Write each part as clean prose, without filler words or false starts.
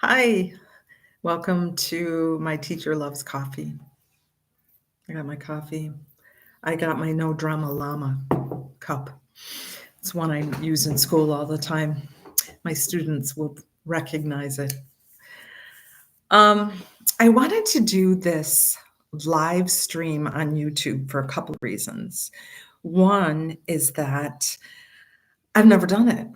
Hi, welcome to My Teacher Loves Coffee. I got my coffee. I got my No Drama Llama cup. It's one I use in school all the time. My students will recognize it. I wanted to do this live stream on YouTube for a couple of reasons. One is that I've never done it.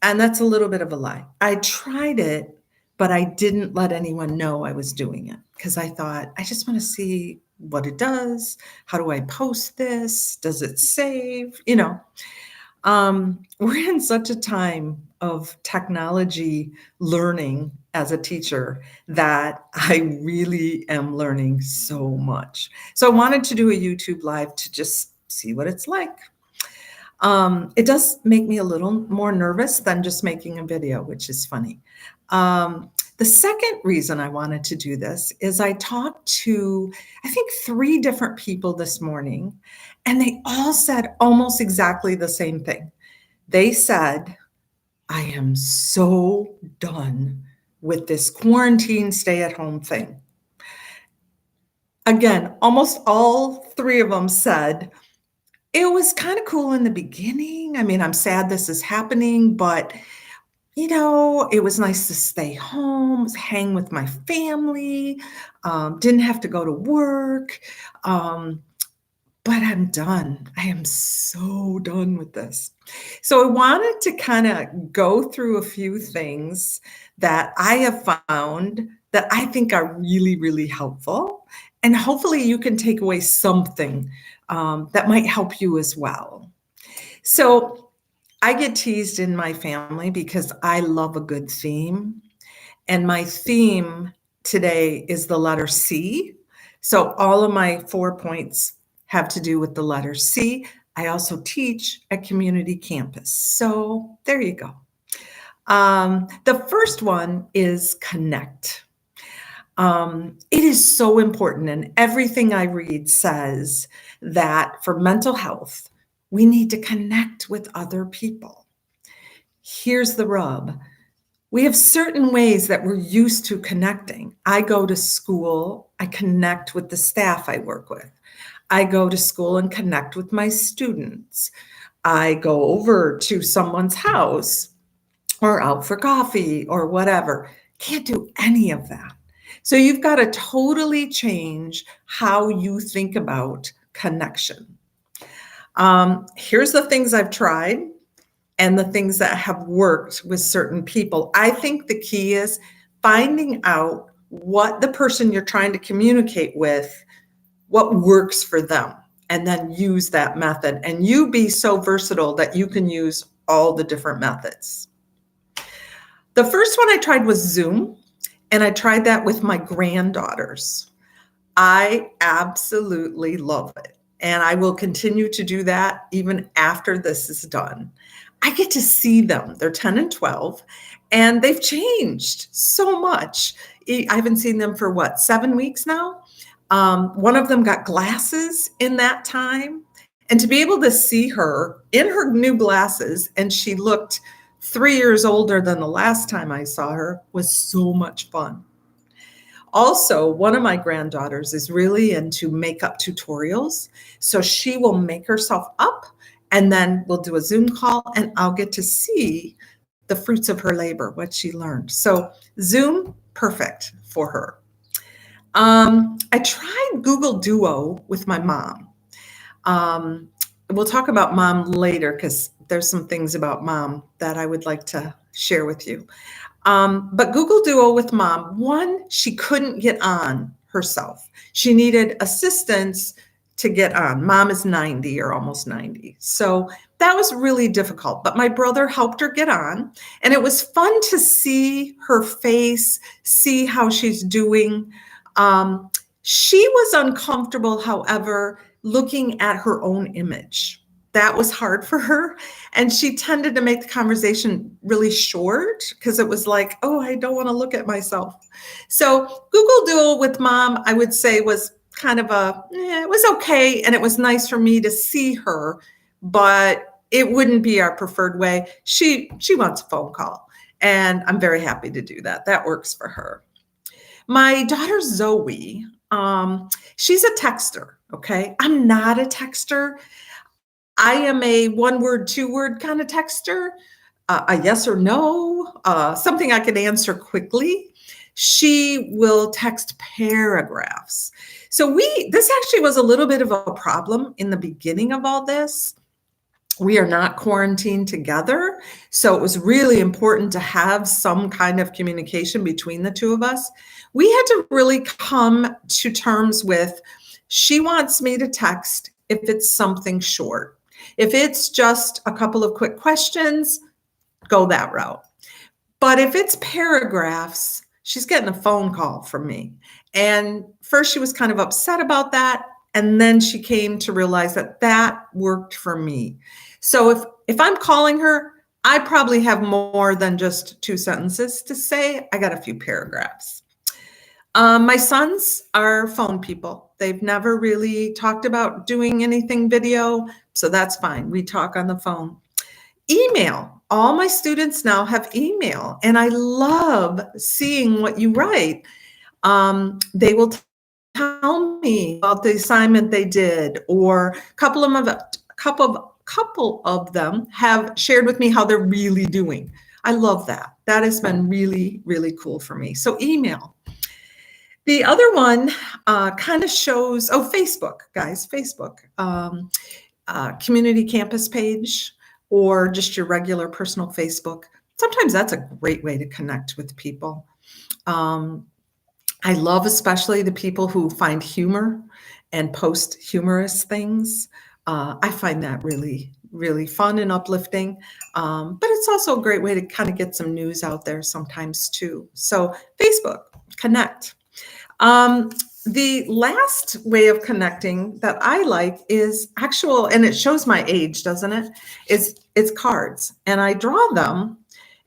And that's a little bit of a lie. I tried it, but I didn't let anyone know I was doing it because I thought, I just want to see what it does. How do I post this? Does it save? We're in such a time of technology learning as a teacher that I really am learning so much. So I wanted to do a YouTube live to just see what it's like. It does make me a little more nervous than just making a video, which is funny. The second reason I wanted to do this is I talked to, I think, 3 different people this morning, and they all said almost exactly the same thing. They said, I am so done with this quarantine stay-at-home thing. Again, almost all 3 of them said, it was kind of cool in the beginning. I mean, I'm sad this is happening, but it was nice to stay home, hang with my family, didn't have to go to work. But I'm done. I am so done with this. So I wanted to kind of go through a few things that I have found that I think are really, really helpful. And hopefully you can take away something that might help you as well. So I get teased in my family because I love a good theme. And my theme today is the letter C. So all of my 4 points have to do with the letter C. I also teach at community campus. So there you go. The first one is connect. It is so important, and everything I read says that for mental health, we need to connect with other people. Here's the rub. We have certain ways that we're used to connecting. I go to school, I connect with the staff I work with. I go to school and connect with my students. I go over to someone's house or out for coffee or whatever. Can't do any of that. So you've got to totally change how you think about connection. Here's the things I've tried and the things that have worked with certain people. I think the key is finding out what the person you're trying to communicate with, what works for them, and then use that method. And you be so versatile that you can use all the different methods. The first one I tried was Zoom, and I tried that with my granddaughters. I absolutely love it, and I will continue to do that even after this is done. I get to see them. They're 10 and 12, and they've changed so much. I haven't seen them for 7 weeks now? One of them got glasses in that time, and to be able to see her in her new glasses, and she looked 3 years older than the last time I saw her, was so much fun. Also, one of my granddaughters is really into makeup tutorials. So she will make herself up, and then we'll do a Zoom call, and I'll get to see the fruits of her labor, what she learned. So Zoom, perfect for her. I tried Google Duo with my mom. We'll talk about mom later because there's some things about mom that I would like to share with you. But Google Duo with mom, one, she couldn't get on herself. She needed assistance to get on. Mom is 90 or almost 90. So that was really difficult. But my brother helped her get on. And it was fun to see her face, see how she's doing. She was uncomfortable, however, looking at her own image. That was hard for her. And she tended to make the conversation really short because it was like, oh, I don't want to look at myself. So Google Duo with mom, I would say, was kind of it was okay. And it was nice for me to see her, but it wouldn't be our preferred way. She wants a phone call. And I'm very happy to do that. That works for her. My daughter Zoe, she's a texter. Okay. I'm not a texter. I am a one word, two word kind of texter, a yes or no, something I can answer quickly. She will text paragraphs. So this actually was a little bit of a problem in the beginning of all this. We are not quarantined together. So it was really important to have some kind of communication between the two of us. We had to really come to terms with, she wants me to text if it's something short. If it's just a couple of quick questions, go that route. But if it's paragraphs, she's getting a phone call from me. And first she was kind of upset about that. And then she came to realize that that worked for me. So if I'm calling her, I probably have more than just 2 sentences to say. I got a few paragraphs. My sons are phone people. They've never really talked about doing anything video, so that's fine. We talk on the phone. Email. All my students now have email, and I love seeing what you write. They will tell me about the assignment they did, or a couple of them have shared with me how they're really doing. I love that. That has been really, really cool for me. So email. The other one kind of shows, Facebook, guys, Facebook, community campus page, or just your regular personal Facebook. Sometimes that's a great way to connect with people. I love especially the people who find humor and post humorous things. I find that really, really fun and uplifting. But it's also a great way to kind of get some news out there sometimes too. So Facebook, connect. The last way of connecting that I like is actual, and it shows my age, doesn't it? It's cards, and I draw them,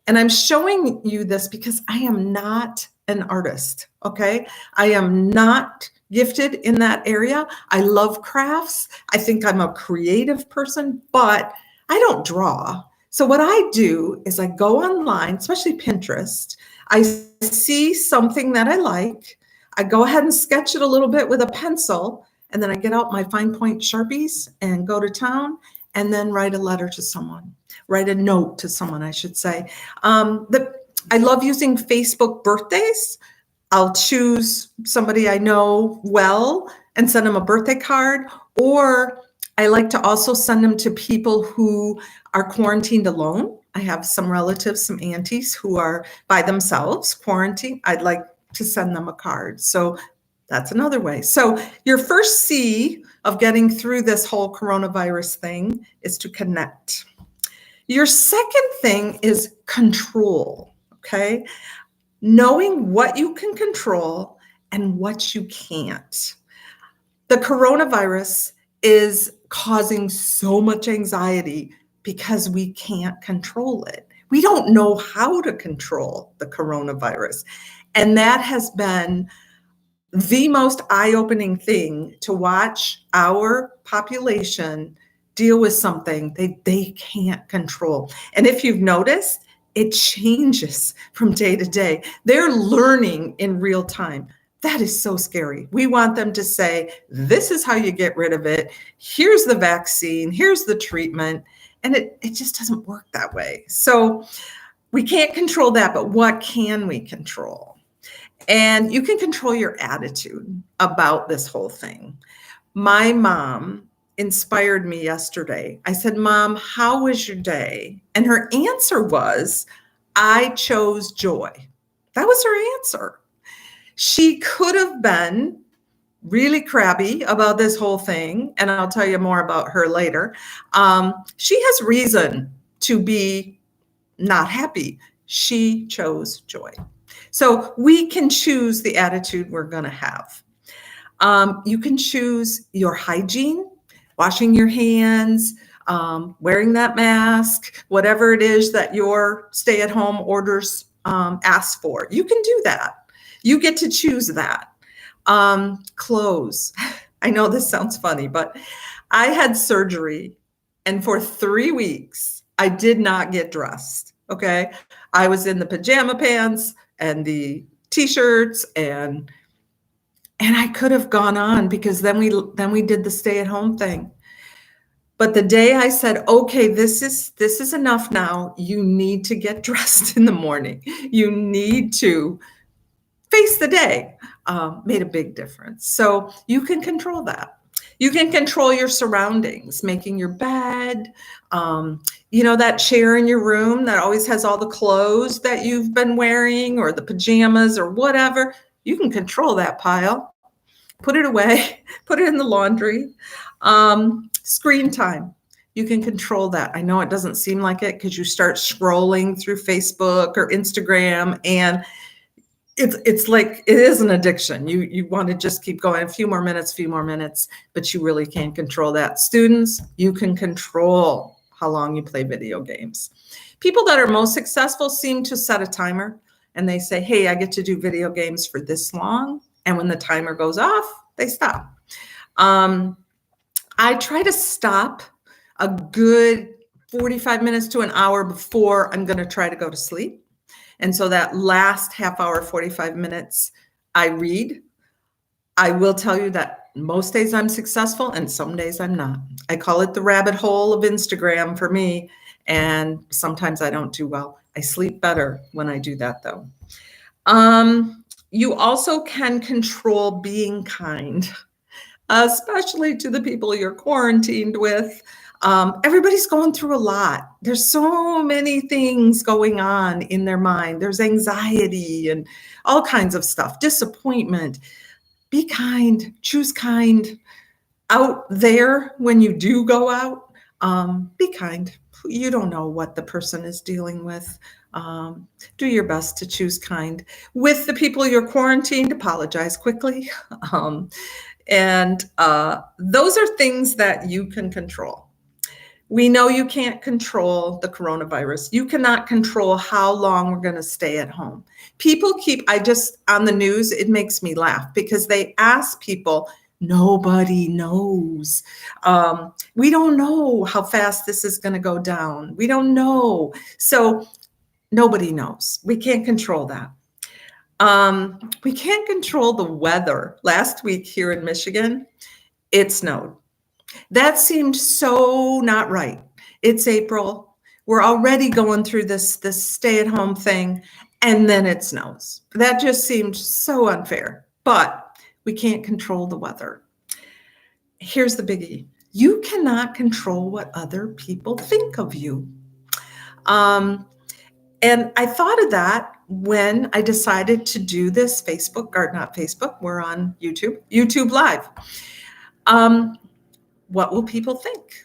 and I'm showing you this because I am not an artist, okay? I am not gifted in that area. I love crafts. I think I'm a creative person, but I don't draw. So what I do is I go online, especially Pinterest. I see something that I like. I go ahead and sketch it a little bit with a pencil, and then I get out my fine point Sharpies and go to town and then write a letter to someone, write a note to someone, I should say. I love using Facebook birthdays. I'll choose somebody I know well and send them a birthday card, or I like to also send them to people who are quarantined alone. I have some relatives, some aunties who are by themselves quarantined. I'd like to send them a card. So that's another way. So your first C of getting through this whole coronavirus thing is to connect. Your second thing is control, okay? Knowing what you can control and what you can't. The coronavirus is causing so much anxiety because we can't control it. We don't know how to control the coronavirus. And that has been the most eye-opening thing, to watch our population deal with something they can't control. And if you've noticed, it changes from day to day. They're learning in real time. That is so scary. We want them to say, this is how you get rid of it. Here's the vaccine. Here's the treatment. And it just doesn't work that way. So we can't control that, but what can we control? And you can control your attitude about this whole thing. My mom inspired me yesterday. I said, Mom, how was your day? And her answer was, I chose joy. That was her answer. She could have been really crabby about this whole thing, and I'll tell you more about her later. She has reason to be not happy. She chose joy. So we can choose the attitude we're going to have. You can choose your hygiene, washing your hands, wearing that mask, whatever it is that your stay-at-home orders ask for. You can do that. You get to choose that. Clothes. I know this sounds funny, but I had surgery, and for 3 weeks, I did not get dressed. Okay. I was in the pajama pants and the t-shirts and I could have gone on because then we did the stay at home thing. But the day I said, okay, this is enough now. You need to get dressed in the morning. You need to face the day, made a big difference. So you can control that. You can control your surroundings, making your bed, that chair in your room that always has all the clothes that you've been wearing or the pajamas or whatever. You can control that pile, put it away, put it in the laundry. Screen time. You can control that. I know it doesn't seem like it because you start scrolling through Facebook or Instagram and it's like it is an addiction. You want to just keep going a few more minutes, but you really can't control that. Students, you can control how long you play video games. People that are most successful seem to set a timer and they say, hey, I get to do video games for this long. And when the timer goes off, they stop. I try to stop a good 45 minutes to an hour before I'm going to try to go to sleep. And so that last half hour, 45 minutes, I read. I will tell you that most days I'm successful and some days I'm not. I call it the rabbit hole of Instagram for me. And sometimes I don't do well. I sleep better when I do that though. You also can control being kind, especially to the people you're quarantined with. Everybody's going through a lot. There's so many things going on in their mind. There's anxiety and all kinds of stuff, disappointment. Be kind, choose kind. Out there, when you do go out, be kind. You don't know what the person is dealing with. Do your best to choose kind. With the people you're quarantined, apologize quickly. And those are things that you can control. We know you can't control the coronavirus. You cannot control how long we're going to stay at home. On the news, it makes me laugh because they ask people, nobody knows. We don't know how fast this is going to go down. We don't know. So nobody knows. We can't control that. We can't control the weather. Last week here in Michigan, it snowed. That seemed so not right. It's April. We're already going through this stay-at-home thing, and then it snows. That just seemed so unfair. But we can't control the weather. Here's the biggie. You cannot control what other people think of you. And I thought of that when I decided to do this we're on YouTube Live. What will people think?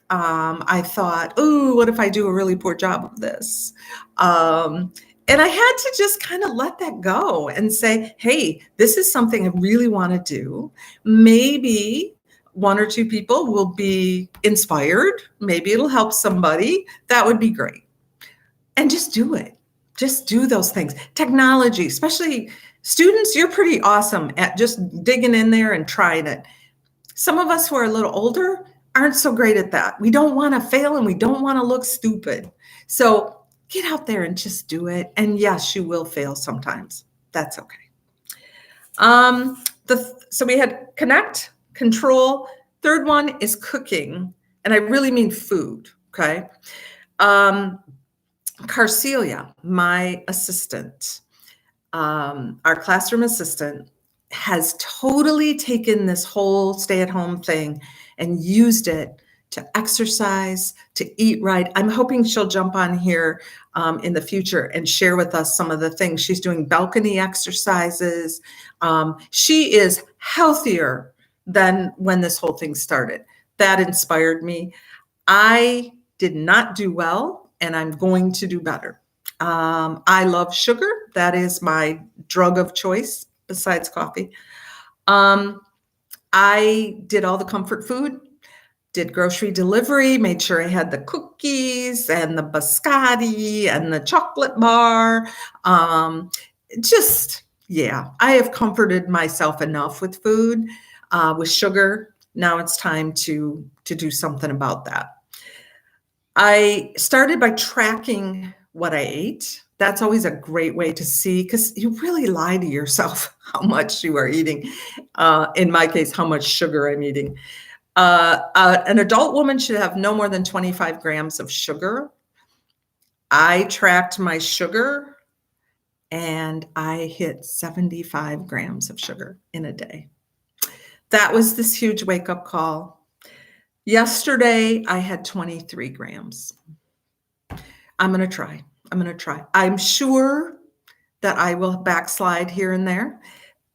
I thought, what if I do a really poor job of this? And I had to just kind of let that go and say, hey, this is something I really want to do. Maybe one or two people will be inspired. Maybe it'll help somebody. That would be great. And just do it. Just do those things. Technology, especially students, you're pretty awesome at just digging in there and trying it. Some of us who are a little older aren't so great at that. We don't want to fail and we don't want to look stupid. So get out there and just do it. And yes, you will fail sometimes. That's okay. So we had connect, control. Third one is cooking. And I really mean food, okay? Carcelia, my assistant, our classroom assistant, has totally taken this whole stay-at-home thing and used it to exercise, to eat right. I'm hoping she'll jump on here in the future and share with us some of the things. She's doing balcony exercises. She is healthier than when this whole thing started. That inspired me. I did not do well, and I'm going to do better. I love sugar. That is my drug of choice besides coffee. I did all the comfort food, did grocery delivery, made sure I had the cookies and the biscotti and the chocolate bar. I have comforted myself enough with food, with sugar. Now it's time to do something about that. I started by tracking what I ate. That's always a great way to see, because you really lie to yourself how much you are eating. In my case, how much sugar I'm eating. An adult woman should have no more than 25 grams of sugar. I tracked my sugar and I hit 75 grams of sugar in a day. That was this huge wake-up call. Yesterday, I had 23 grams. I'm going to try. I'm sure that I will backslide here and there.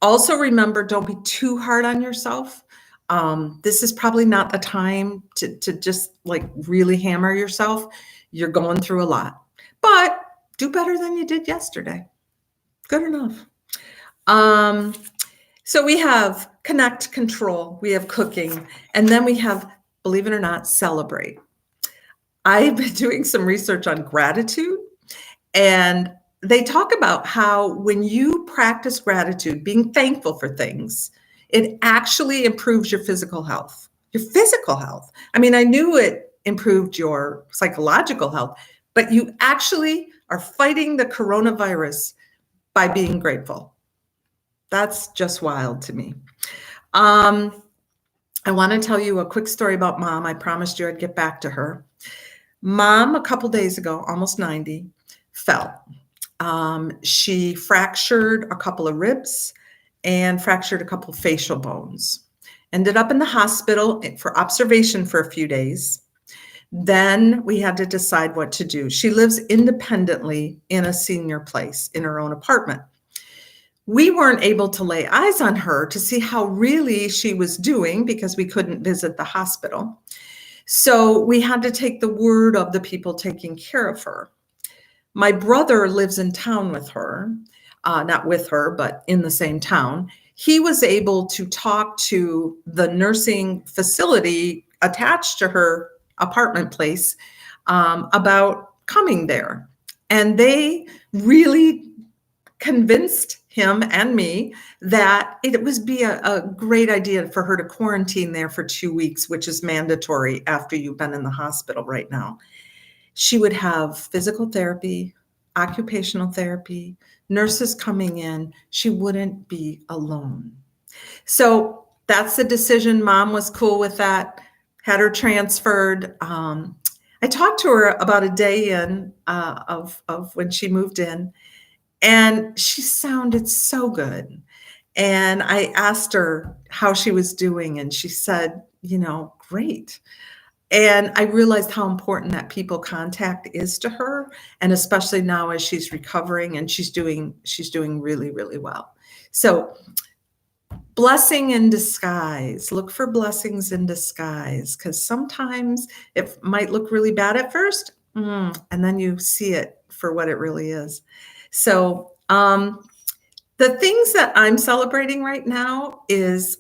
Also, remember, don't be too hard on yourself. This is probably not the time to just like really hammer yourself. You're going through a lot, but do better than you did yesterday. Good enough. So we have connect, control, we have cooking, and then we have, believe it or not, celebrate. I've been doing some research on gratitude, and they talk about how when you practice gratitude, being thankful for things, it actually improves your physical health. Your physical health. I mean, I knew it improved your psychological health, but you actually are fighting the coronavirus by being grateful. That's just wild to me. I want to tell you a quick story about Mom. I promised you I'd get back to her. Mom, a couple days ago, almost 90, fell. She fractured a couple of ribs and fractured a couple of facial bones. Ended up in the hospital for observation for a few days. Then we had to decide what to do. She lives independently in a senior place in her own apartment. We weren't able to lay eyes on her to see how really she was doing because we couldn't visit the hospital. So we had to take the word of the people taking care of her. My brother lives in town with her, not with her, but in the same town. He was able to talk to the nursing facility attached to her apartment place about coming there. And they really convinced him and me that it would be a great idea for her to quarantine there for 2 weeks, which is mandatory after you've been in the hospital right now. She would have physical therapy, occupational therapy, nurses coming in. She wouldn't be alone. So that's the decision. Mom was cool with that, had her transferred. I talked to her about a day in of when she moved in, and she sounded so good. And I asked her how she was doing, and she said, great. And I realized how important that people contact is to her, and especially now as she's recovering, and she's doing really, really well. So blessing in disguise. Look for blessings in disguise, because sometimes it might look really bad at first, and then you see it for what it really is. So the things that I'm celebrating right now is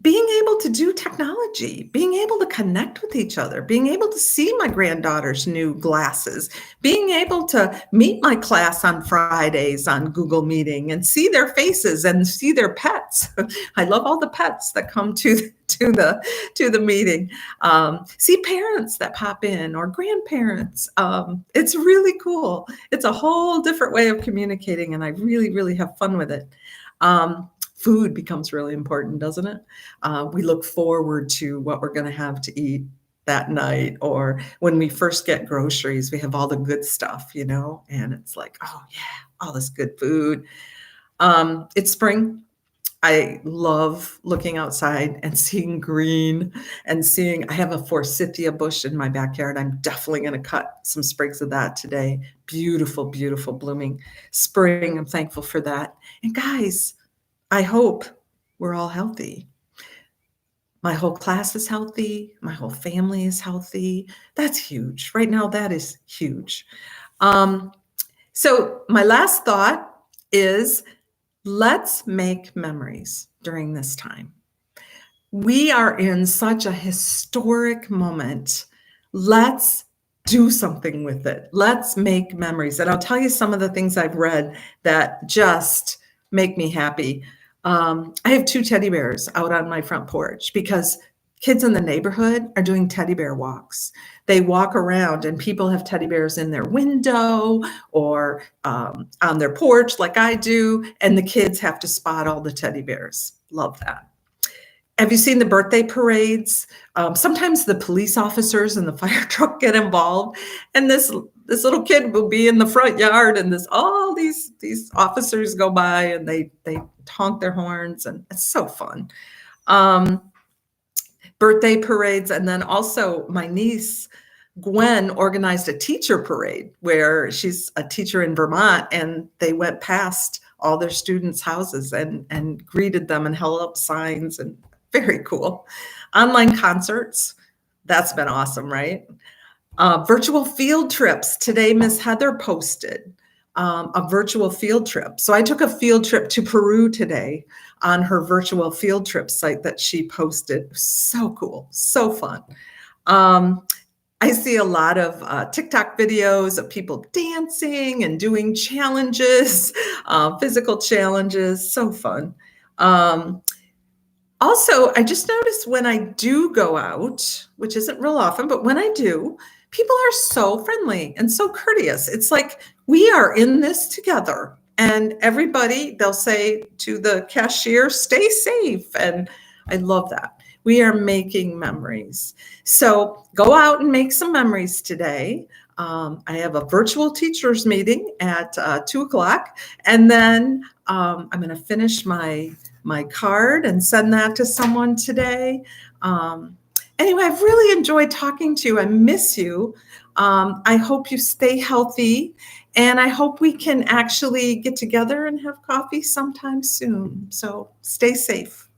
being able to do technology, being able to connect with each other, being able to see my granddaughter's new glasses, being able to meet my class on Fridays on Google Meeting and see their faces and see their pets. I love all the pets that come to the meeting. See parents that pop in or grandparents. It's really cool. It's a whole different way of communicating, and I really, really have fun with it. Food becomes really important, doesn't it? We look forward to what we're going to have to eat that night, or when we first get groceries, we have all the good stuff, and it's like, oh yeah, all this good food. It's spring. I love looking outside and seeing green and I have a forsythia bush in my backyard. I'm definitely going to cut some sprigs of that today. Beautiful, beautiful blooming spring. I'm thankful for that. And guys, I hope we're all healthy. My whole class is healthy. My whole family is healthy. That's huge. Right now, that is huge. So my last thought is, let's make memories during this time. We are in such a historic moment. Let's do something with it. Let's make memories. And I'll tell you some of the things I've read that just make me happy. I have 2 teddy bears out on my front porch because Kids in the neighborhood are doing teddy bear walks. They walk around and people have teddy bears in their window or on their porch like I do, and the kids have to spot all the teddy bears. Love that. Have you seen the birthday parades? Sometimes the police officers and the fire truck get involved, and this little kid will be in the front yard, and this all these officers go by, and they honk their horns, and it's so fun. Um, Birthday parades, and then also my niece Gwen organized a teacher parade where she's a teacher in Vermont, and they went past all their students' houses and greeted them and held up signs, and very cool. Online concerts, that's been awesome, right? Virtual field trips. Today, Miss Heather posted a virtual field trip. So I took a field trip to Peru today on her virtual field trip site that she posted. So cool, so fun. I see a lot of TikTok videos of people dancing and doing challenges, physical challenges, so fun. Also, I just noticed when I do go out, which isn't real often, but when I do, people are so friendly and so courteous. It's like we are in this together. And everybody, they'll say to the cashier, stay safe. And I love that. We are making memories. So go out and make some memories today. I have a virtual teachers meeting at 2:00, and then I'm going to finish my card and send that to someone today. Anyway, I've really enjoyed talking to you. I miss you. I hope you stay healthy, and I hope we can actually get together and have coffee sometime soon. So stay safe.